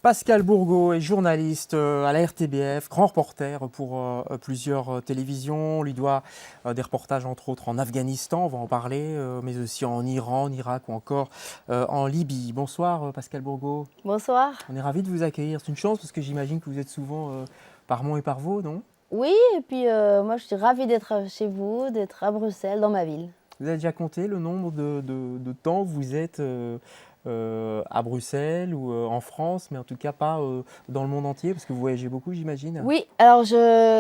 Pascal Bourgault est journaliste à la RTBF, grand reporter pour plusieurs télévisions. On lui doit des reportages entre autres en Afghanistan, on va en parler, mais aussi en Iran, en Irak ou encore en Libye. Bonsoir Pascal Bourgault, Bonsoir. on est ravis de vous accueillir. C'est une chance parce que j'imagine que vous êtes souvent par Mont et par Vaux, non? Oui, et puis moi je suis ravie d'être chez vous, d'être à Bruxelles, dans ma ville. Vous avez déjà compté le nombre de temps où vous êtes à Bruxelles ou en France, mais en tout cas pas dans le monde entier, parce que vous voyagez beaucoup, j'imagine. Oui, alors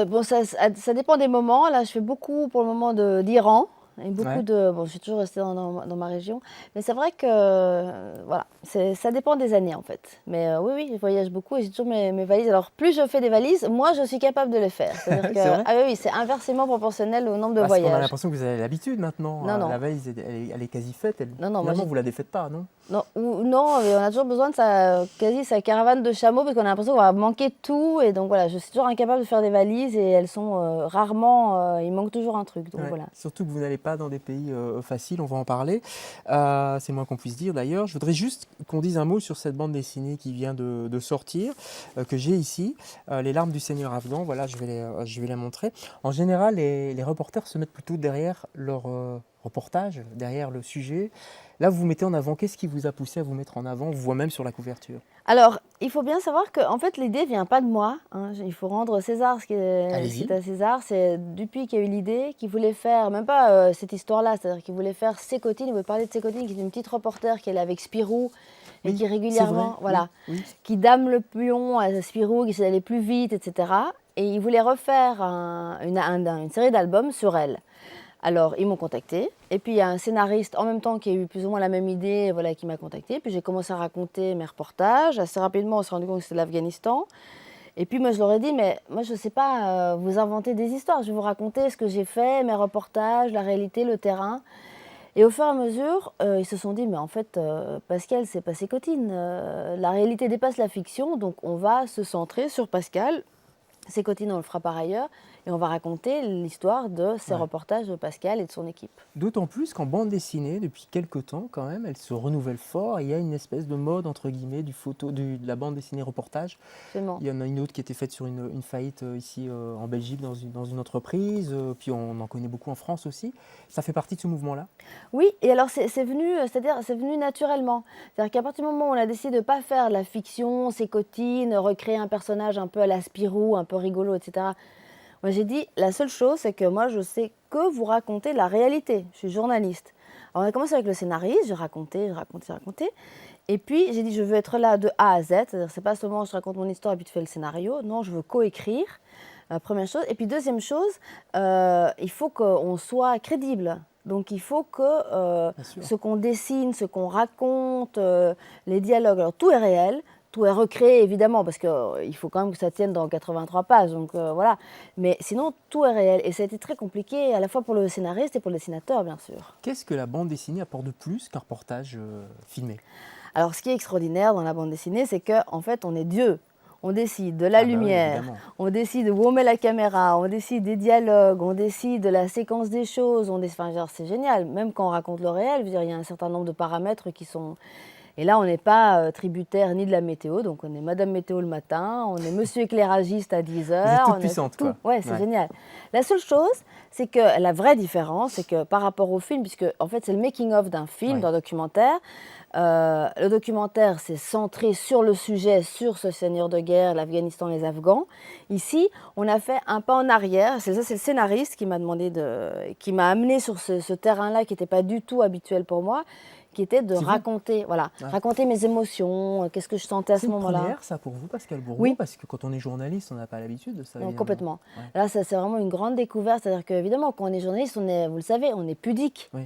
bon, ça dépend des moments. Là, je fais beaucoup pour le moment d'Iran. Et beaucoup Ouais. bon, je suis toujours restée dans ma région. Mais c'est vrai que, voilà, ça dépend des années en fait. Mais oui, oui, je voyage beaucoup et j'ai toujours mes valises. Alors, plus je fais des valises, moins je suis capable de les faire. C'est-à-dire que, C'est vrai? ah oui, oui, c'est inversement proportionnel au nombre de Parce qu'on a voyages. l'impression que vous avez l'habitude maintenant. Non, non, La valise, elle est quasi faite. non, non, moi Finalement, j'ai vous la défaites pas, non? non, non, mais on a toujours besoin de quasi sa caravane de chameaux parce qu'on a l'impression qu'on va manquer de tout. Et donc voilà, je suis toujours incapable de faire des valises et elles sont rarement, il manque toujours un truc. Donc Ouais. voilà. Surtout que vous n'allez pas dans des pays faciles, on va en parler. C'est moins qu'on puisse dire d'ailleurs. Je voudrais juste qu'on dise un mot sur cette bande dessinée qui vient de sortir, que j'ai ici, Les larmes du Seigneur afghan. Voilà, je vais la montrer. En général, les reporters se mettent plutôt derrière leur reportage, derrière le sujet. Là, vous vous mettez en avant. Qu'est-ce qui vous a poussé à vous mettre en avant? On vous voit même sur la couverture. Alors, il faut bien savoir que en fait, l'idée vient pas de moi, hein. Il faut rendre César ce qui est Allez-y. à César. C'est Dupuis qui a eu l'idée, qui voulait faire, même pas cette histoire-là, c'est-à-dire qu'il voulait faire Sécotine, il voulait parler de Sécotine, qui est une petite reporter qui est là avec Spirou et Oui, qui c'est vrai. régulièrement, Oui, voilà, oui. qui dame le pion à Spirou, qui essaie d'aller plus vite, etc. Et il voulait refaire une série d'albums sur elle. Alors, ils m'ont contacté. Et puis, il y a un scénariste en même temps qui a eu plus ou moins la même idée, voilà, qui m'a contacté. Puis, j'ai commencé à raconter mes reportages. Assez rapidement, on s'est rendu compte que c'était l'Afghanistan. Et puis, moi, je leur ai dit, mais moi, je ne sais pas vous inventer des histoires. Je vais vous raconter ce que j'ai fait, mes reportages, la réalité, le terrain. Et au fur et à mesure, ils se sont dit, mais en fait, Pascal, c'est pas Sécotine. La réalité dépasse la fiction, donc on va se centrer sur Pascal. Sécotine, on le fera par ailleurs. Et on va raconter l'histoire de ces Ouais. reportages de Pascal et de son équipe. D'autant plus qu'en bande dessinée, depuis quelques temps quand même, elle se renouvelle fort. Et il y a une espèce de mode, entre guillemets, de la bande dessinée reportage. Absolument. Il y en a une autre qui était faite sur une faillite ici en Belgique dans une entreprise. Puis on en connaît beaucoup en France aussi. Ça fait partie de ce mouvement-là. Oui, et alors c'est venu, c'est-à-dire c'est venu naturellement. C'est-à-dire qu'à partir du moment où on a décidé de ne pas faire de la fiction, Sécotine, recréer un personnage un peu à la Spirou, un peu rigolo, etc. Moi j'ai dit, la seule chose, c'est que moi je sais que vous raconter la réalité. Je suis journaliste. Alors on a commencé avec le scénariste, j'ai raconté, j'ai raconté, j'ai raconté. Et puis j'ai dit, je veux être là de A à Z. C'est-à-dire c'est pas seulement je raconte mon histoire et puis tu fais le scénario. Non, je veux coécrire. Première chose. Et puis deuxième chose, il faut qu'on soit crédible. Donc il faut que Bien sûr. ce qu'on dessine, ce qu'on raconte, les dialogues, alors tout est réel, tout est recréé évidemment, parce qu'il faut quand même que ça tienne dans 83 pages, donc voilà. Mais sinon, tout est réel. Et ça a été très compliqué, à la fois pour le scénariste et pour le dessinateur, bien sûr. Qu'est-ce que la bande dessinée apporte de plus qu'un reportage filmé? Alors ce qui est extraordinaire dans la bande dessinée, c'est qu'en fait, on est Dieu. On décide de la Ah bah oui, lumière, évidemment. on décide où on met la caméra, on décide des dialogues, on décide de la séquence des choses. Enfin, genre, c'est génial. Même quand on raconte le réel, je veux dire, il y a un certain nombre de paramètres qui sont... Et là, on n'est pas tributaire ni de la météo. Donc, on est Madame Météo le matin, on est Monsieur éclairagiste à 10 Vous êtes heures, toute on est puissante, tout. quoi. Ouais, c'est Ouais. génial. La seule chose, c'est que la vraie différence, c'est que par rapport au film, puisque en fait, c'est le making-of d'un film, Ouais. d'un documentaire, le documentaire, c'est centré sur le sujet, sur ce seigneur de guerre, l'Afghanistan, les Afghans. Ici, on a fait un pas en arrière. C'est le scénariste qui m'a qui m'a amené sur ce terrain-là qui n'était pas du tout habituel pour moi, qui était de C'est vous? raconter, voilà, Ouais. raconter mes émotions, qu'est-ce que je sentais à C'est ce une moment-là. première, ça, pour vous, Pascal Bourgault, Oui, parce que quand on est journaliste, on n'a pas l'habitude de ça, non, évidemment. complètement. Ouais. Là, c'est vraiment une grande découverte. C'est-à-dire qu'évidemment, quand on est journaliste, vous le savez, on est pudique. Oui.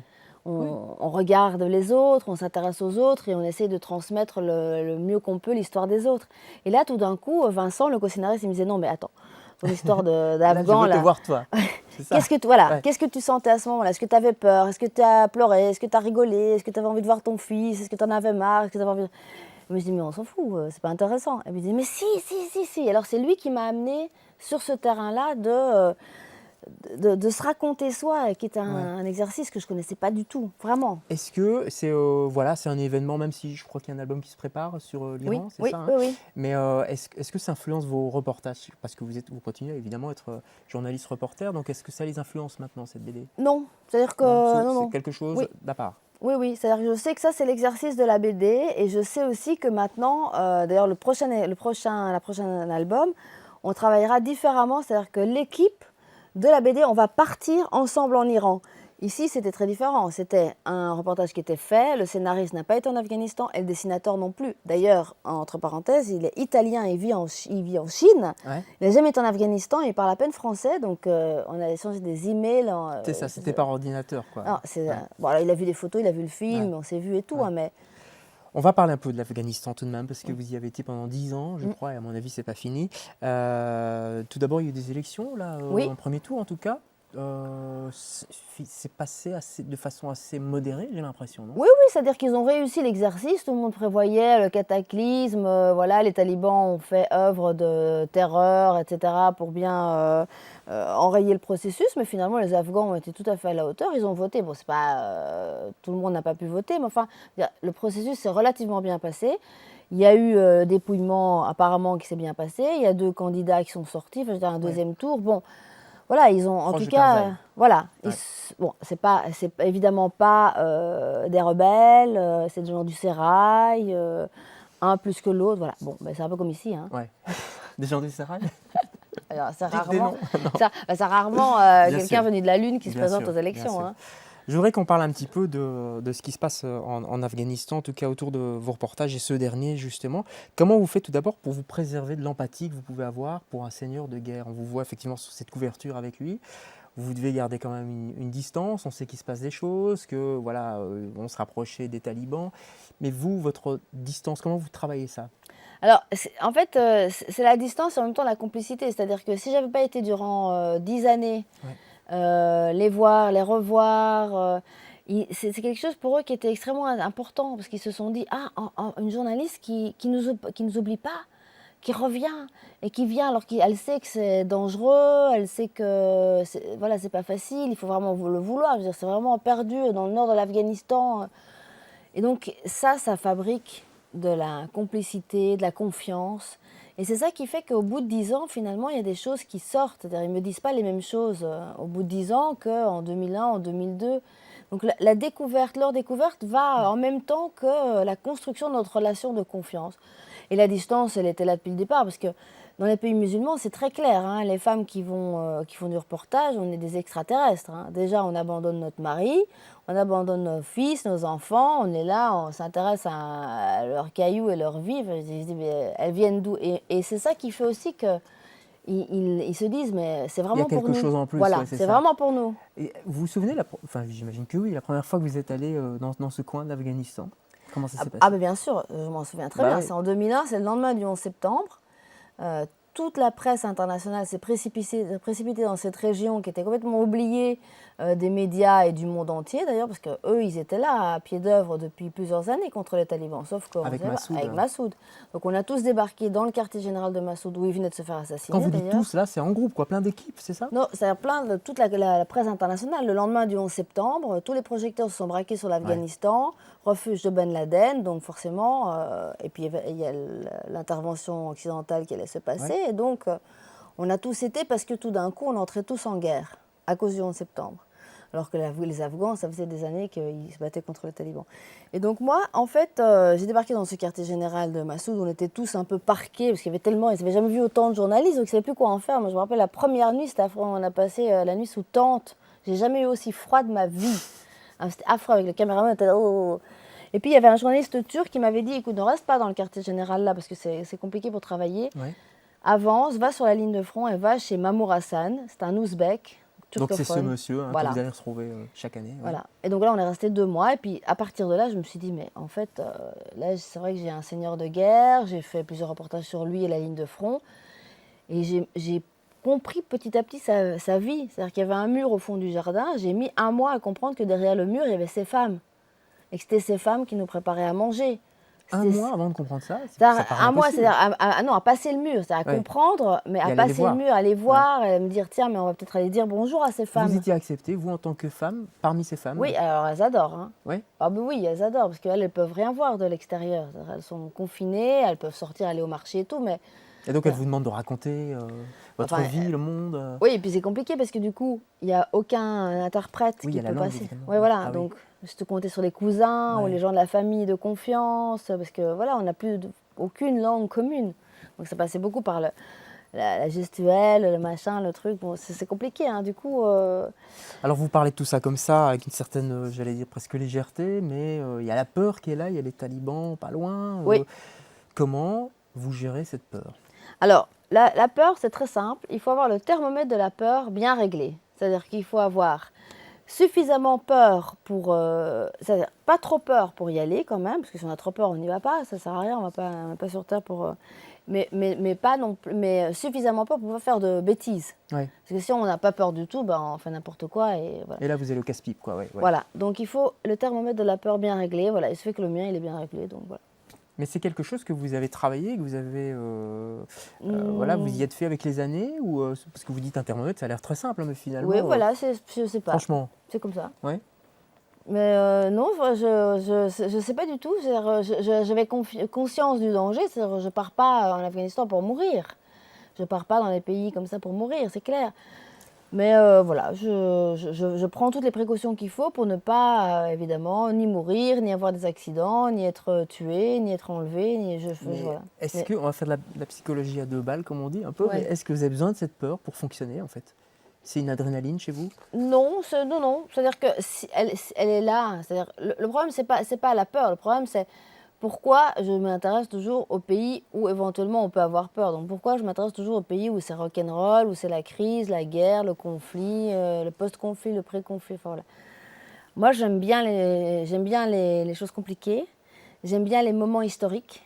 Oui. On regarde les autres, on s'intéresse aux autres et on essaie de transmettre le mieux qu'on peut l'histoire des autres. Et là, tout d'un coup, Vincent, le co-scénariste, il me disait non, mais attends, ton histoire Là, je d'Afghan, veux te là, voir, toi. C'est ça. voilà, Ouais. qu'est-ce que tu sentais à ce moment-là? Est-ce que tu avais peur? Est-ce que tu as pleuré? Est-ce que tu as rigolé? Est-ce que tu avais envie de voir ton fils? Est-ce que tu en avais marre? Est-ce que t'avais envie... Je me dis, mais on s'en fout, c'est pas intéressant. Elle me dit, mais si, si, si, si. Alors, c'est lui qui m'a amené sur ce terrain-là de se raconter soi, qui est un exercice que je ne connaissais pas du tout, vraiment. Est-ce que c'est voilà, c'est un événement, même si je crois qu'il y a un album qui se prépare sur Oui, l'Iran, c'est oui, ça, hein? oui, oui. Mais est-ce que ça influence vos reportages? Parce que vous continuez évidemment à être journaliste reporter, donc est-ce que ça les influence maintenant, cette BD? Non, c'est-à-dire que, Non, non, c'est non. quelque chose Oui, d'à part. oui, oui, c'est-à-dire que je sais que ça, c'est l'exercice de la BD, et je sais aussi que maintenant, d'ailleurs, la prochaine album, on travaillera différemment, c'est-à-dire que l'équipe de la BD, on va partir ensemble en Iran. Ici, c'était très différent. C'était un reportage qui était fait, le scénariste n'a pas été en Afghanistan et le dessinateur non plus. D'ailleurs, entre parenthèses, il est italien, il vit en Chine. Ouais. Il n'a jamais été en Afghanistan, il parle à peine français, donc on a échangé des emails. C'est ça, c'était par ordinateur, quoi. Non, Ouais. bon, alors, il a vu des photos, il a vu le film, Ouais. on s'est vu et tout, Ouais. hein, mais On va parler un peu de l'Afghanistan tout de même, parce que vous y avez été pendant 10 ans, je crois, et à mon avis, c'est pas fini. Tout d'abord, il y a eu des élections, là, Oui. en premier tour en tout cas. C'est passé de façon assez modérée, j'ai l'impression, non? oui, oui, c'est-à-dire qu'ils ont réussi l'exercice, tout le monde prévoyait le cataclysme, voilà, les talibans ont fait œuvre de terreur, etc., pour bien enrayer le processus, mais finalement les Afghans ont été tout à fait à la hauteur, ils ont voté. Bon, c'est pas, tout le monde n'a pas pu voter, mais enfin, le processus s'est relativement bien passé. Il y a eu dépouillement apparemment qui s'est bien passé, il y a 2 candidats qui sont sortis, enfin, je veux dire, un deuxième tour, bon. Voilà, ils ont en Proche tout de cas, Karzai. voilà, Ouais. bon, c'est évidemment pas des rebelles, c'est des gens du sérail, un plus que l'autre, voilà. Bon, ben, c'est un peu comme ici, hein. Ouais. Des gens du Sérail? Alors, c'est Dites des rarement, noms. Non. c'est rarement Bien quelqu'un sûr. venu de la Lune qui se Bien présente sûr, aux bien élections, sûr. hein. Je voudrais qu'on parle un petit peu de ce qui se passe en Afghanistan, en tout cas autour de vos reportages et ceux derniers justement. Comment vous faites tout d'abord pour vous préserver de l'empathie que vous pouvez avoir pour un seigneur de guerre? On vous voit effectivement sur cette couverture avec lui. Vous devez garder quand même une distance, on sait qu'il se passe des choses, que voilà, on se rapprochait des talibans. Mais vous, votre distance, comment vous travaillez ça? Alors, en fait, c'est la distance et en même temps la complicité. C'est-à-dire que si j'avais pas été durant 10 années, Ouais. les voir, les revoir, c'est quelque chose pour eux qui était extrêmement important parce qu'ils se sont dit, ah, une journaliste qui nous oublie pas, qui revient et qui vient alors qu'elle sait que c'est dangereux, elle sait que voilà, c'est pas facile, il faut vraiment le vouloir. Je veux dire, c'est vraiment perdu dans le nord de l'Afghanistan. Et donc ça fabrique de la complicité, de la confiance. Et c'est ça qui fait qu'au bout de 10 ans, finalement, il y a des choses qui sortent. C'est-à-dire, ils ne me disent pas les mêmes choses au bout de 10 ans qu'en 2001, en 2002. Donc la découverte, leur découverte va en même temps que la construction de notre relation de confiance. Et la distance, elle était là depuis le départ, parce que dans les pays musulmans, c'est très clair, hein, les femmes qui font du reportage, on est des extraterrestres, hein. Déjà, on abandonne notre mari, on abandonne nos fils, nos enfants, on est là, on s'intéresse à leurs cailloux et leur vie. Enfin, je dis, mais elles viennent d'où? Et c'est ça qui fait aussi qu'ils ils se disent, mais c'est Il y a vraiment pour quelque nous. chose en plus, Voilà, ouais, c'est c'est ça. vraiment pour nous. Et vous vous souvenez, enfin j'imagine que oui, la première fois que vous êtes allé dans ce coin de l'Afghanistan, comment ça s'est passé? Ah, ben bien sûr, je m'en souviens très Bah bien. oui. C'est en 2001, c'est le lendemain du 11 septembre. Toute la presse internationale s'est précipitée dans cette région qui était complètement oubliée des médias et du monde entier d'ailleurs, parce qu'eux, ils étaient là à pied d'œuvre depuis plusieurs années contre les talibans, sauf Avec Massoud. avec Massoud. Donc on a tous débarqué dans le quartier général de Massoud où il venait de se faire Quand assassiner vous dites d'ailleurs. tous, là, c'est en groupe, quoi, plein d'équipes, c'est ça? Non, c'est plein de toute la presse internationale. Le lendemain du 11 septembre, tous les projecteurs se sont braqués sur l'Afghanistan, refuge de Ben Laden, donc forcément, et puis il y a l'intervention occidentale qui allait se passer, Ouais. et donc on a tous été parce que tout d'un coup, on entrait tous en guerre à cause du 11 septembre. Alors que les Afghans, ça faisait des années qu'ils se battaient contre les talibans. Et donc moi, en fait, j'ai débarqué dans ce quartier général de Massoud, où on était tous un peu parqués, parce qu'il y avait tellement, ils n'avaient jamais vu autant de journalistes, donc ils ne savaient plus quoi en faire. Moi, je me rappelle la première nuit, c'était affreux, on a passé la nuit sous tente. J'ai jamais eu aussi froid de ma vie. Ah, c'était affreux, avec le caméraman, on était là, oh. Et puis il y avait un journaliste turc qui m'avait dit, écoute, ne reste pas dans le quartier général là, parce que c'est compliqué pour travailler. Ouais. Avance, va sur la ligne de front et va chez Mamour Hassan, c'est un ouzbek. Donc c'est ce turcophone. monsieur Voilà. que vous allez retrouver chaque année. Ouais. Voilà. Et donc là, on est resté 2 mois. Et puis à partir de là, je me suis dit, mais en fait, là, c'est vrai que j'ai un seigneur de guerre. J'ai fait plusieurs reportages sur lui et la ligne de front. Et j'ai compris petit à petit sa vie. C'est-à-dire qu'il y avait un mur au fond du jardin. J'ai mis 1 mois à comprendre que derrière le mur, il y avait ces femmes. Et que c'était ces femmes qui nous préparaient à manger. Un C'est- mois avant de comprendre ça, ça C'est-à-dire, paraît un mois, impossible. c'est-à-dire non, à passer le mur, c'est-à-dire à Ouais. comprendre, mais Et à aller les passer le voir. mur, aller voir, et me dire, tiens, mais on va peut-être aller dire bonjour à ces Vous femmes. étiez acceptée, vous en tant que femme, parmi ces femmes? Oui, alors elles adorent. Hein. Ouais. Ah ben oui, elles adorent, parce qu'elles ne peuvent rien voir de l'extérieur. C'est-à-dire, elles sont confinées, elles peuvent sortir, aller au marché et tout, mais Et donc, elle vous demande de raconter votre enfin, vie, le monde. oui, et puis c'est compliqué parce que du coup, il n'y a aucun interprète Oui, il y qui a la peut langue, passer. évidemment. Ouais, voilà, Ah oui. donc je te comptais sur les cousins ou Ouais. les gens de la famille de confiance, parce que voilà, on n'a plus aucune langue commune. Donc ça passait beaucoup par la gestuelle, le machin, le truc. Bon, c'est compliqué, hein, du coup. Alors, vous parlez de tout ça comme ça, avec une certaine, j'allais dire presque légèreté, mais il y a la peur qui est là, il y a les talibans pas loin. Oui. Comment vous gérez cette peur? Alors, la peur, c'est très simple. Il faut avoir le thermomètre de la peur bien réglé. C'est-à-dire qu'il faut avoir suffisamment peur pour... c'est-à-dire pas trop peur pour y aller quand même, parce que si on a trop peur, on n'y va pas, ça sert à rien, on n'est pas sur Terre pour... mais pas non plus, mais suffisamment peur pour ne pas faire de bêtises. Ouais. Parce que si on n'a pas peur du tout, ben, on fait n'importe quoi et voilà. Et là, vous avez le casse-pipe, quoi. Ouais. Voilà, donc il faut le thermomètre de la peur bien réglé. Voilà, il se fait que le mien, il est bien réglé, donc voilà. Mais c'est quelque chose que vous avez travaillé, que vous avez, voilà, vous y êtes fait avec les années, ou parce que vous dites un thermomètre, ça a l'air très simple, hein, mais finalement, Oui, voilà, je sais pas. franchement, C'est comme ça. ouais. Mais non, enfin, je sais pas du tout. C'est-à-dire, j'avais conscience du danger. C'est-à-dire, je pars pas en Afghanistan pour mourir. Je pars pas dans les pays comme ça pour mourir, c'est clair. Mais voilà, je prends toutes les précautions qu'il faut pour ne pas, évidemment, ni mourir, ni avoir des accidents, ni être tué, ni être enlevé. Mais Voilà. est-ce Mais- que, on va faire de la psychologie à deux balles, comme on dit, un peu, Ouais. mais est-ce que vous avez besoin de cette peur pour fonctionner, en fait? C'est une adrénaline chez vous? Non, non. C'est-à-dire que si elle est là. C'est-à-dire, le problème, c'est pas la peur. Le problème, c'est pourquoi je m'intéresse toujours aux pays où éventuellement on peut avoir peur. Donc pourquoi je m'intéresse toujours aux pays où c'est rock'n'roll, où c'est la crise, la guerre, le conflit, le post-conflit, le pré-conflit. Enfin, voilà. Moi, j'aime bien les choses compliquées. J'aime bien les moments historiques,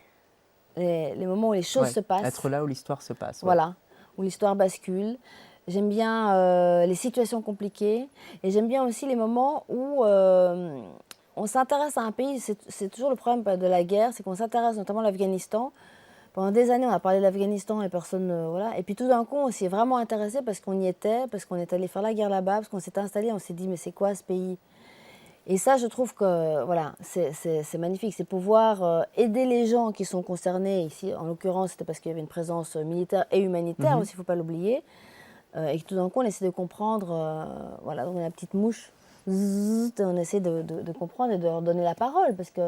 les moments où les choses Ouais, se passent. être là où l'histoire se passe. Ouais. Voilà, où l'histoire bascule. J'aime bien les situations compliquées et j'aime bien aussi les moments où on s'intéresse à un pays. C'est toujours le problème de la guerre, c'est qu'on s'intéresse notamment à l'Afghanistan. Pendant des années, on a parlé de l'Afghanistan et personne, voilà. Et puis tout d'un coup, on s'y est vraiment intéressé parce qu'on y était, parce qu'on est allé faire la guerre là-bas, parce qu'on s'est installé, on s'est dit mais c'est quoi ce pays? Et ça, je trouve que voilà, c'est magnifique. C'est pouvoir aider les gens qui sont concernés. Ici, en l'occurrence, c'était parce qu'il y avait une présence militaire et humanitaire aussi, il ne faut pas l'oublier. Et que tout d'un coup, on essaie de comprendre. Voilà, on a la petite mouche. Zzzz, on essaie de comprendre et de leur donner la parole parce que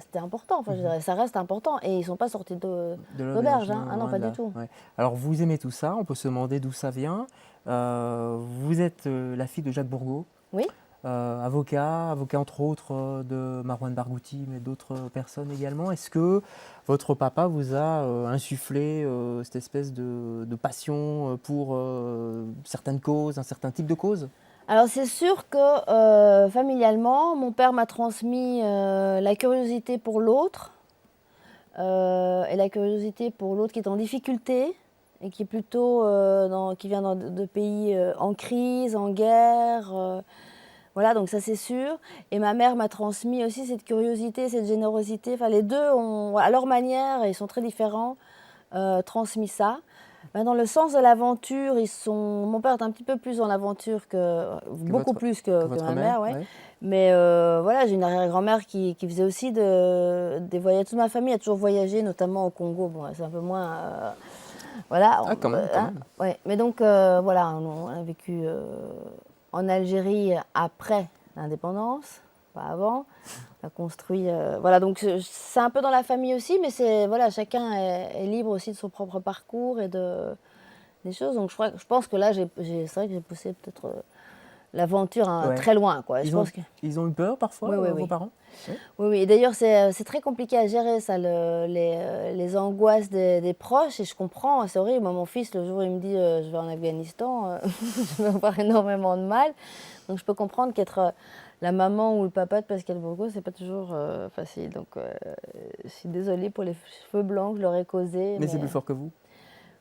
c'était important. Enfin, je dirais, ça reste important. Et ils ne sont pas sortis De d'auberge. Hein. Ah non, loin pas de du là, tout. ouais. Alors, vous aimez tout ça, on peut se demander d'où ça vient. Vous êtes la fille de Jacques Bourgault, Oui. avocat entre autres de Marouane Barghouti, mais d'autres personnes également. Est-ce que votre papa vous a insufflé cette espèce de passion pour certaines causes, un certain type de cause? Alors c'est sûr que familialement, mon père m'a transmis la curiosité pour l'autre et la curiosité pour l'autre qui est en difficulté et qui est plutôt qui vient de pays en crise, en guerre. Voilà, donc ça c'est sûr. Et ma mère m'a transmis aussi cette curiosité, cette générosité. Enfin, les deux ont, à leur manière, et ils sont très différents, transmis ça. Dans le sens de l'aventure, mon père est un petit peu plus dans l'aventure beaucoup plus que votre ma mère, mère, ouais. ouais. Mais voilà, j'ai une arrière-grand-mère qui faisait aussi des voyages. Toute ma famille a toujours voyagé, notamment au Congo. Bon, c'est un peu moins, voilà. Ah, quand même, quand même. Ouais. Mais donc voilà, on a vécu en Algérie après l'indépendance, pas avant. On a construit, voilà, donc c'est un peu dans la famille aussi, mais voilà, chacun est libre aussi de son propre parcours et des choses. Donc je pense que là, c'est vrai que j'ai poussé peut-être l'aventure Ouais. très loin, quoi. Je pense que Ils ont eu peur parfois, Oui, vos parents? oui. Et d'ailleurs, c'est très compliqué à gérer ça, les angoisses des proches. Et je comprends, c'est horrible. Moi, mon fils, le jour où il me dit je vais en Afghanistan, je vais avoir énormément de mal. Donc je peux comprendre qu'être la maman ou le papa de Pascal Bourgault, c'est pas toujours facile. Donc je suis désolée pour les cheveux blancs que je leur ai causés. Mais c'est plus fort que vous.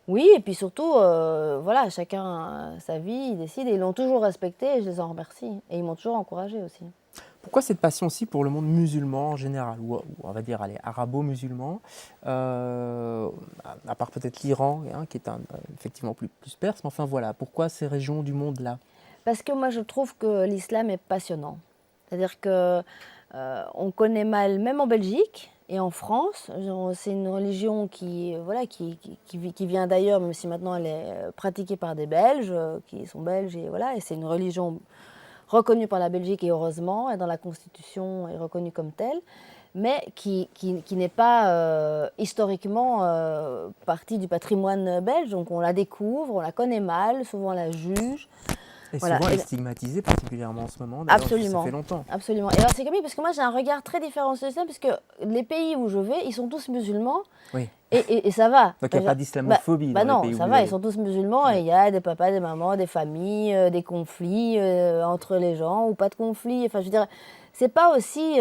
Oui, et puis surtout, voilà, chacun a sa vie, il décide. Et ils l'ont toujours respecté et je les en remercie. Et ils m'ont toujours encouragée aussi. Pourquoi cette passion aussi pour le monde musulman en général, ou on va dire allez, arabo-musulman, à part peut-être l'Iran, hein, qui est effectivement plus perse, mais enfin voilà, pourquoi ces régions du monde-là? Parce que moi, je trouve que l'islam est passionnant. C'est-à-dire que on connaît mal, même en Belgique et en France, c'est une religion voilà, qui vient d'ailleurs, même si maintenant elle est pratiquée par des Belges, qui sont belges, et voilà, et c'est une religion reconnue par la Belgique, et heureusement, et dans la Constitution est reconnue comme telle, mais qui n'est pas historiquement partie du patrimoine belge. Donc on la découvre, on la connaît mal, souvent on la juge. Et Voilà. souvent elle est stigmatisée, particulièrement en ce moment, d'ailleurs, parce que ça Absolument, fait longtemps. absolument. Et alors c'est comique parce que moi j'ai un regard très différent sur l'islam, parce que les pays où je vais, ils sont tous musulmans, Oui, et ça va. donc il n'y a pas d'islamophobie Bah dans les non, pays où ça vous va, ils allez. sont tous musulmans, et Oui. il y a des papas, des mamans, des familles, des conflits entre les gens, ou pas de conflits. Enfin, je veux dire, c'est pas aussi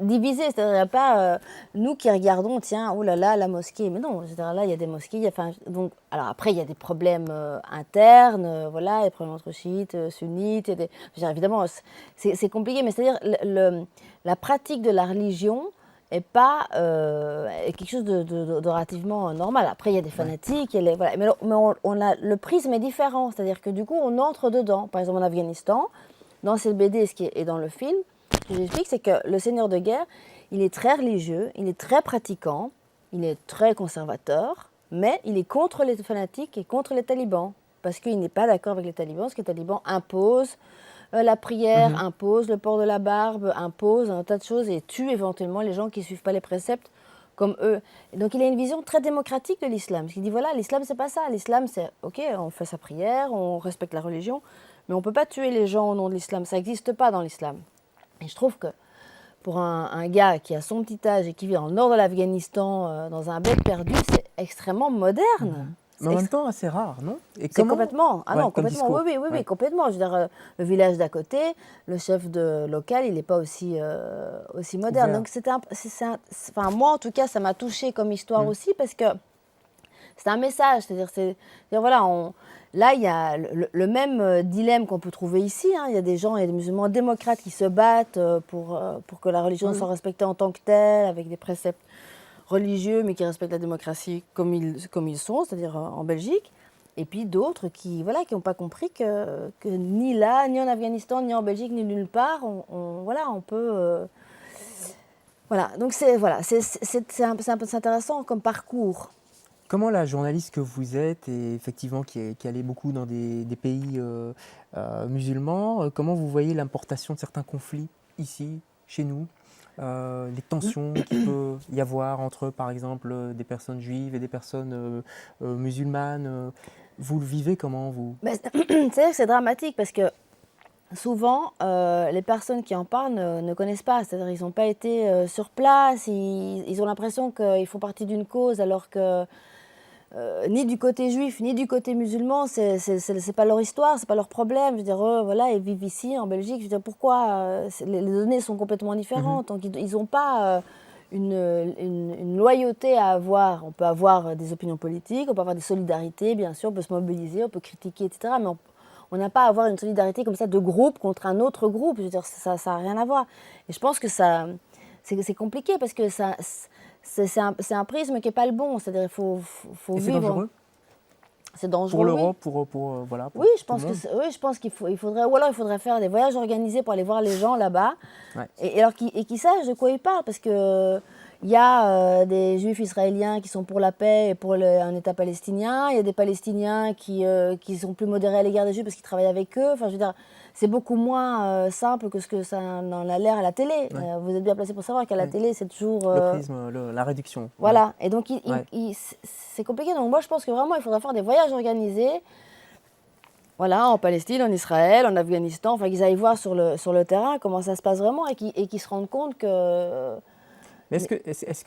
divisé. C'est-à-dire, il y a pas nous qui regardons, tiens, oh là là, la mosquée. Mais non, c'est-à-dire, là, il y a des mosquées. Enfin, donc, alors après, il y a des problèmes internes, voilà, des problèmes entre chiites, sunnites. Je veux dire, évidemment, c'est compliqué, mais c'est-à-dire, la pratique de la religion est pas est quelque chose de relativement normal. Après, il y a des Ouais. fanatiques, voilà. Mais le prisme est différent. C'est-à-dire que du coup, on entre dedans. Par exemple, en Afghanistan, dans cette BD et dans le film, ce que j'explique, c'est que le seigneur de guerre, il est très religieux, il est très pratiquant, il est très conservateur, mais il est contre les fanatiques et contre les talibans. Parce qu'il n'est pas d'accord avec les talibans, parce que les talibans imposent la prière, Mhm. impose le port de la barbe, impose un tas de choses, et tue éventuellement les gens qui ne suivent pas les préceptes comme eux. Et donc il a une vision très démocratique de l'islam. Il dit voilà, l'islam c'est pas ça. L'islam c'est ok, on fait sa prière, on respecte la religion, mais on ne peut pas tuer les gens au nom de l'islam. Ça n'existe pas dans l'islam. Et je trouve que pour un gars qui a son petit âge et qui vit en nord de l'Afghanistan, dans un bled perdu, c'est extrêmement moderne. Mhm. Mais C'est en même temps assez rare, non? Et c'est comment? complètement. Ah Ouais, non, comme complètement. Oui, discours. oui, oui, oui, Ouais. complètement. Je veux dire, le village d'à côté, le chef local, il n'est pas aussi moderne. Ouvert. Donc, enfin, moi, en tout cas, ça m'a touchée comme histoire Mhm. aussi, parce que c'est un message. C'est-à-dire, voilà, là, il y a le même dilemme qu'on peut trouver ici, hein. Il y a des gens, il y a des musulmans démocrates qui se battent pour que la religion Oui, soit oui. respectée en tant que telle, avec des préceptes religieux, mais qui respectent la démocratie comme ils sont, c'est-à-dire en Belgique. Et puis d'autres qui voilà, qui n'ont pas compris que ni là, ni en Afghanistan, ni en Belgique, ni nulle part, voilà, on peut... voilà, donc c'est un peu intéressant comme parcours. Comment la journaliste que vous êtes, et effectivement qui allait beaucoup dans des pays musulmans, comment vous voyez l'importation de certains conflits ici, chez nous, les tensions qu'il peut y avoir entre, par exemple, des personnes juives et des personnes musulmanes, vous le vivez comment, vous? Ben, c'est-à-dire que c'est dramatique, parce que souvent, les personnes qui en parlent ne connaissent pas, c'est-à-dire ils n'ont pas été sur place, ils ont l'impression qu'ils font partie d'une cause, alors que ni du côté juif, ni du côté musulman, c'est pas leur histoire, c'est pas leur problème. Je veux dire, eux, voilà, ils vivent ici, en Belgique. Je veux dire, pourquoi les données sont complètement Mhm. différentes. Donc, ils n'ont pas une loyauté à avoir. On peut avoir des opinions politiques, on peut avoir des solidarités, bien sûr, on peut se mobiliser, on peut critiquer, etc. Mais on n'a pas à avoir une solidarité comme ça de groupe contre un autre groupe. Je veux dire, ça n'a rien à voir. Et je pense que c'est compliqué, parce que c'est un prisme qui n'est pas le bon. C'est-à-dire qu'il faut Et c'est vivre. dangereux C'est pour dangereux, oui. l'Europe, voilà, Oui, je tout le pense monde? oui, je pense il faudrait, ou alors il faudrait faire des voyages organisés pour aller voir les gens là-bas, Ouais. et alors qu'ils sachent de quoi ils parlent, parce que il y a des Juifs israéliens qui sont pour la paix et pour un État palestinien. Il y a des Palestiniens qui sont plus modérés à l'égard des Juifs parce qu'ils travaillent avec eux. Enfin, je veux dire, c'est beaucoup moins simple que ce que ça en a l'air à la télé. Ouais. Vous êtes bien placé pour savoir qu'à la Ouais. télé, c'est toujours... Le prisme, la réduction. Ouais. voilà. Et donc, Ouais. c'est compliqué. Donc, moi, je pense que vraiment, il faudrait faire des voyages organisés. Voilà, en Palestine, en Israël, en Afghanistan, enfin qu'ils aillent voir sur le terrain comment ça se passe vraiment, et qu'ils se rendent compte que... Mais est-ce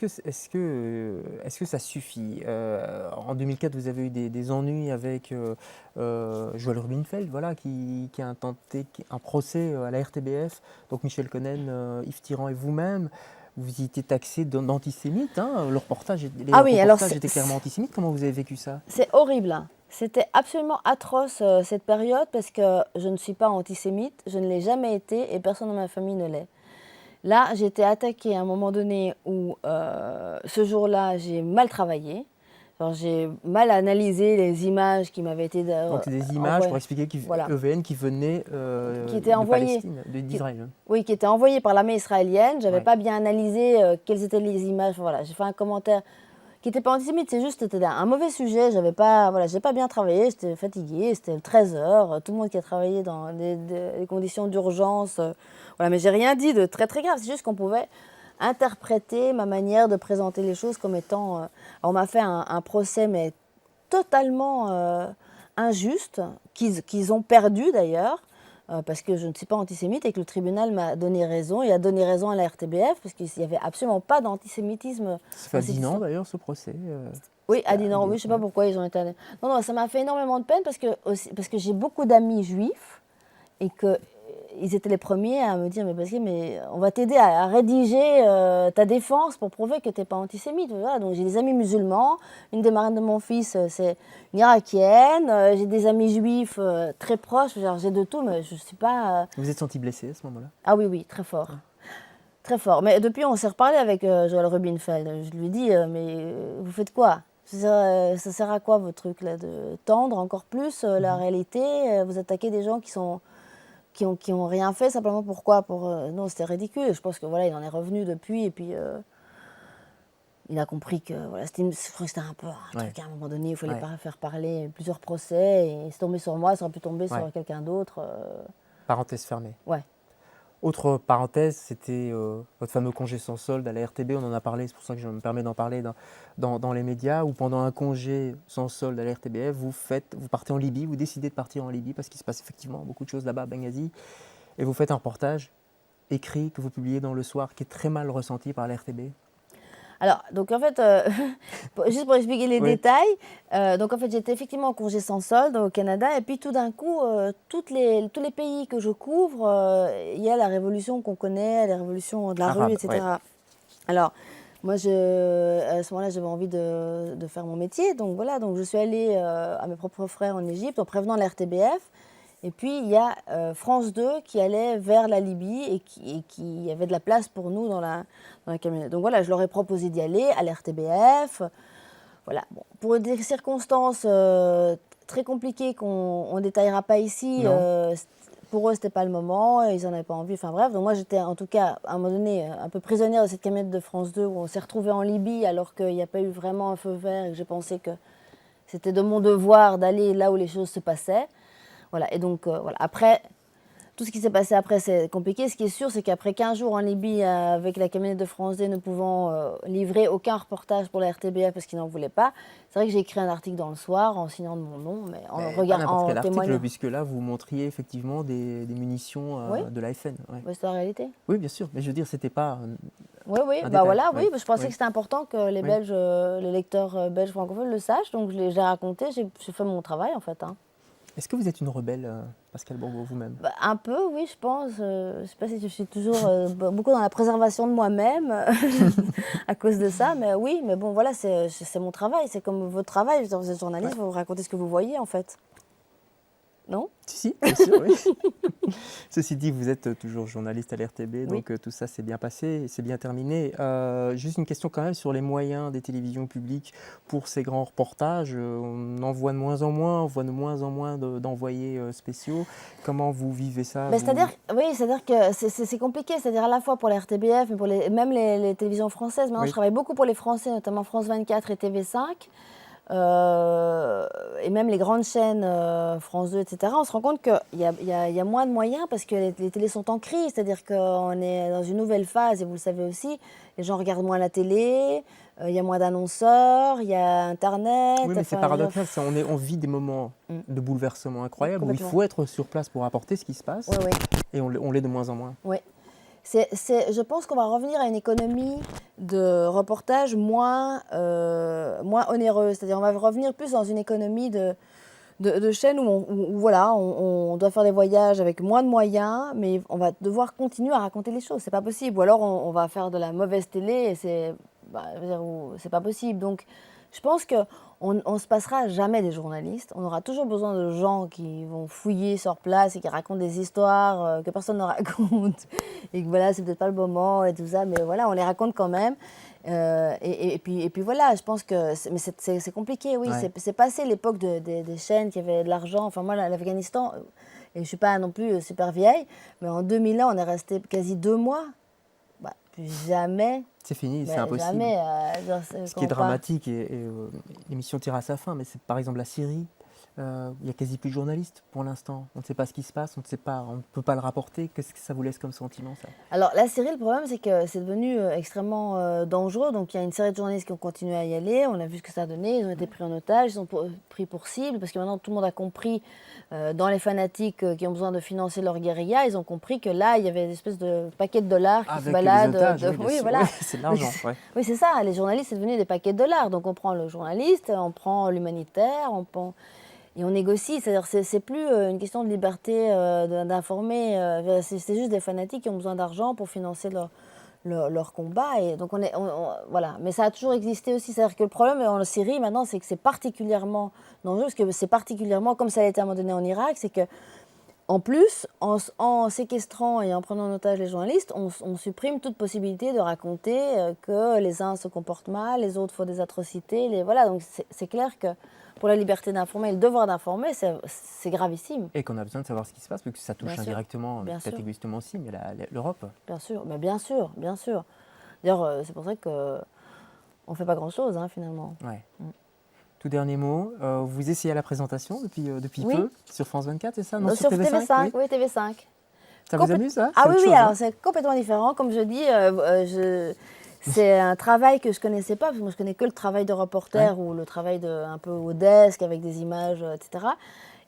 que ça suffit? En 2004, vous avez eu des ennuis avec Joël Rubinfeld, voilà, qui a intenté un procès à la RTBF. Donc Michel Connen, Yves Tirant et vous-même, vous y étiez taxés d'antisémites, hein. Le reportage, les Ah oui, alors reportages étaient clairement antisémites. Comment vous avez vécu ça? c'est horrible, hein. C'était absolument atroce cette période parce que je ne suis pas antisémite, je ne l'ai jamais été et personne dans ma famille ne l'est. Là, j'ai été attaquée à un moment donné où ce jour-là, j'ai mal travaillé. Genre, j'ai mal analysé les images qui m'avaient été Donc c'est des images, pour envoyées. expliquer, Voilà, EVN qui venaient qui étaient de envoyées. Palestine, Qui, d'Israël. Hein. oui, qui étaient envoyées par l'armée israélienne. J'avais Ouais. pas bien analysé quelles étaient les images. Enfin, voilà, j'ai fait un commentaire qui n'était pas antisémite, c'est juste c'était un mauvais sujet. J'avais pas, voilà, j'ai pas bien travaillé, j'étais fatiguée, c'était 13 heures. Tout le monde qui a travaillé dans des conditions d'urgence. Voilà, mais j'ai rien dit de très très grave. C'est juste qu'on pouvait interpréter ma manière de présenter les choses comme étant. On m'a fait un procès, mais totalement injuste, qu'ils ont perdu d'ailleurs, parce que je ne suis pas antisémite et que le tribunal m'a donné raison et a donné raison à la RTBF, parce qu'il n'y avait absolument pas d'antisémitisme Ça fait dans cette 10 ans histoire. d'ailleurs ce procès. Oui, à C'était à Dinan, oui, dire. je ne sais pas pourquoi ils ont été allés. Non, non, ça m'a fait énormément de peine parce que j'ai beaucoup d'amis juifs et que ils étaient les premiers à me dire mais on va t'aider à rédiger ta défense pour prouver que tu n'es pas antisémite. Voilà, donc j'ai des amis musulmans, une des marraines de mon fils c'est une irakienne, j'ai des amis juifs très proches, genre, j'ai de tout, mais je ne suis pas... Vous êtes senti blessé à ce moment-là? Ah oui, oui, très fort. Très fort. Mais depuis, on s'est reparlé avec Joël Rubinfeld. Je lui dis, mais vous faites quoi? Ça sert à quoi votre truc là, de tendre encore plus la réalité? Vous attaquez des gens qui ont rien fait simplement pourquoi? Non, c'était ridicule. Je pense que voilà, il en est revenu depuis et puis il a compris que voilà, je crois que c'était un peu un Ouais. truc à un moment donné, il fallait Ouais. pas faire parler plusieurs procès et c'est tombé sur moi, ça aurait pu tomber Ouais. sur quelqu'un d'autre. Parenthèse fermée. Ouais. Autre parenthèse, c'était votre fameux congé sans solde à la RTB, on en a parlé, c'est pour ça que je me permets d'en parler dans les médias, où pendant un congé sans solde à la RTBF, vous partez en Libye, vous décidez de partir en Libye parce qu'il se passe effectivement beaucoup de choses là-bas à Benghazi, et vous faites un reportage écrit que vous publiez dans Le Soir, qui est très mal ressenti par la RTB. Alors, donc en fait, juste pour expliquer les Oui. détails, donc en fait j'étais effectivement en congé sans solde au Canada et puis tout d'un coup, tous les pays que je couvre, il y a la révolution qu'on connaît, la révolution de la rue, Arabe, etc. Alors, moi, à ce moment-là, j'avais envie de faire mon métier, donc voilà, donc je suis allée à mes propres frais en Égypte en prévenant la RTBF. Et puis, il y a France 2 qui allait vers la Libye et qui avait de la place pour nous dans la camionnette. Donc voilà, je leur ai proposé d'y aller à l'RTBF. Voilà. Bon, pour des circonstances très compliquées qu'on ne détaillera pas ici, Non. pour eux, ce n'était pas le moment, ils n'en avaient pas envie. Enfin bref, donc moi, j'étais en tout cas, à un moment donné, un peu prisonnière de cette camionnette de France 2 où on s'est retrouvés en Libye alors qu'il n'y a pas eu vraiment un feu vert et que j'ai pensé que c'était de mon devoir d'aller là où les choses se passaient. Voilà, et donc, voilà. Après, tout ce qui s'est passé après, c'est compliqué. Ce qui est sûr, c'est qu'après 15 jours en Libye, avec la camionnette de France D ne pouvant livrer aucun reportage pour la RTBF parce qu'ils n'en voulaient pas, c'est vrai que j'ai écrit un article dans Le Soir en signant de mon nom, mais Pas n'importe quel article, témoignant. puisque là, vous montriez effectivement des munitions Oui. de l'AFN. Ouais. Ouais, c'est la réalité. Oui, bien sûr, mais je veux dire, c'était pas Oui, oui, un bah détail. voilà, oui, Oui. je pensais Oui. que c'était important que les Oui. Belges, les lecteurs belges francophones le sachent, donc j'ai raconté, j'ai fait mon travail en fait. Hein. Est-ce que vous êtes une rebelle, Pascale Bourbeau, vous-même? Bah, un peu, oui, je pense. Je ne sais pas si je suis toujours beaucoup dans la préservation de moi-même à cause de ça, mais oui, mais bon, voilà, c'est mon travail, c'est comme votre travail. Vous êtes journaliste, vous racontez ce que vous voyez, en fait. Non? Si, bien sûr, oui. Ceci dit, vous êtes toujours journaliste à l'RTB, Oui. donc tout ça s'est bien passé, c'est bien terminé. Juste une question quand même sur les moyens des télévisions publiques pour ces grands reportages. On en voit de moins en moins, on voit de moins en moins d'envoyés spéciaux. Comment vous vivez ça, Mais vous? c'est-à-dire que c'est compliqué, c'est-à-dire à la fois pour la RTBF, mais pour même les télévisions françaises. Maintenant, Oui. je travaille beaucoup pour les Français, notamment France 24 et TV5. Et même les grandes chaînes, France 2, etc., on se rend compte qu'il y a moins de moyens parce que les télés sont en crise, c'est-à-dire qu'on est dans une nouvelle phase, et vous le savez aussi, les gens regardent moins la télé, il y a moins d'annonceurs, il y a Internet. Oui, mais c'est enfin, paradoxal, on vit des moments de bouleversement incroyables où il Complètement. faut être sur place pour apporter ce qui se passe, Oui, oui. et on l'est de moins en moins. Oui. Je pense qu'on va revenir à une économie de reportage moins onéreuse. C'est-à-dire on va revenir plus dans une économie de chaînes où voilà, on doit faire des voyages avec moins de moyens, mais on va devoir continuer à raconter les choses. C'est pas possible. Ou alors on va faire de la mauvaise télé et c'est pas possible. Donc je pense qu'on on ne se passera jamais des journalistes. On aura toujours besoin de gens qui vont fouiller sur place et qui racontent des histoires que personne ne raconte. Et que voilà, c'est peut-être pas le moment et tout ça, mais voilà, on les raconte quand même. Et puis voilà, je pense que c'est compliqué, oui. Ouais. C'est passé l'époque des chaînes qui avaient de l'argent. Enfin, moi, l'Afghanistan, et je ne suis pas non plus super vieille, mais en 2001, on est resté quasi 2 mois. Bah, plus jamais. C'est fini, c'est Mais impossible. jamais. Ce qui est dramatique, l'émission tire à sa fin, mais c'est par exemple la Syrie. Il n'y a quasi plus de journalistes pour l'instant. On ne sait pas ce qui se passe, on ne peut pas le rapporter. Qu'est-ce que ça vous laisse comme sentiment, ça? Alors, la Syrie, le problème, c'est que c'est devenu extrêmement dangereux. Donc, il y a une série de journalistes qui ont continué à y aller. On a vu ce que ça a donné. Ils ont été pris en otage, ils sont pris pour cible. Parce que maintenant, tout le monde a compris, dans les fanatiques qui ont besoin de financer leur guérilla, ils ont compris que là, il y avait une espèce de paquet de dollars qui se baladent. Les otages, oui, oui, voilà. Oui, c'est de l'argent. Ouais. Oui, c'est ça. Les journalistes, c'est devenu des paquets de dollars. Donc, on prend le journaliste, on prend l'humanitaire, on prend... Et on négocie, c'est-à-dire c'est plus une question de liberté d'informer, c'est juste des fanatiques qui ont besoin d'argent pour financer leur combat. Et donc voilà. Mais ça a toujours existé aussi, c'est-à-dire que le problème en Syrie maintenant, c'est que c'est particulièrement dangereux, parce que c'est particulièrement, comme ça a été à un moment donné en Irak, c'est que en plus, en séquestrant et en prenant en otage les journalistes, on supprime toute possibilité de raconter que les uns se comportent mal, les autres font des atrocités. Voilà, donc c'est clair que pour la liberté d'informer et le devoir d'informer, c'est gravissime. Et qu'on a besoin de savoir ce qui se passe, parce que ça touche Bien sûr. indirectement, Bien peut-être sûr. égoïstement aussi, mais l'Europe. Bien sûr, mais bien sûr, bien sûr. D'ailleurs, c'est pour ça qu'on ne fait pas grand-chose, hein, finalement. Ouais. Tout dernier mot, vous essayez à la présentation depuis Oui. peu, sur France 24, c'est ça? Non, Sur TV5, oui. oui, TV5. Ça vous amuse, ça? Ah C'est oui, autre oui, chose, alors hein? c'est complètement différent. Comme je dis, c'est un travail que je ne connaissais pas, parce que moi je connais que le travail de reporter ou le travail un peu au desk avec des images, etc.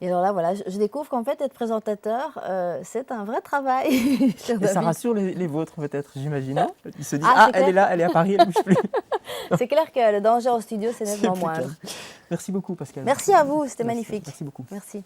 Et alors là, voilà, je découvre qu'en fait, être présentateur, c'est un vrai travail. Et ça rassure les vôtres, peut-être, j'imagine, non? Ils se disent, Ah, ah, elle est là, elle est à Paris, elle ne bouge plus. C'est clair que le danger au studio, c'est nettement plus calme. moindre. Merci beaucoup, Pascal. Merci à vous, c'était Merci. magnifique. Merci beaucoup. Merci.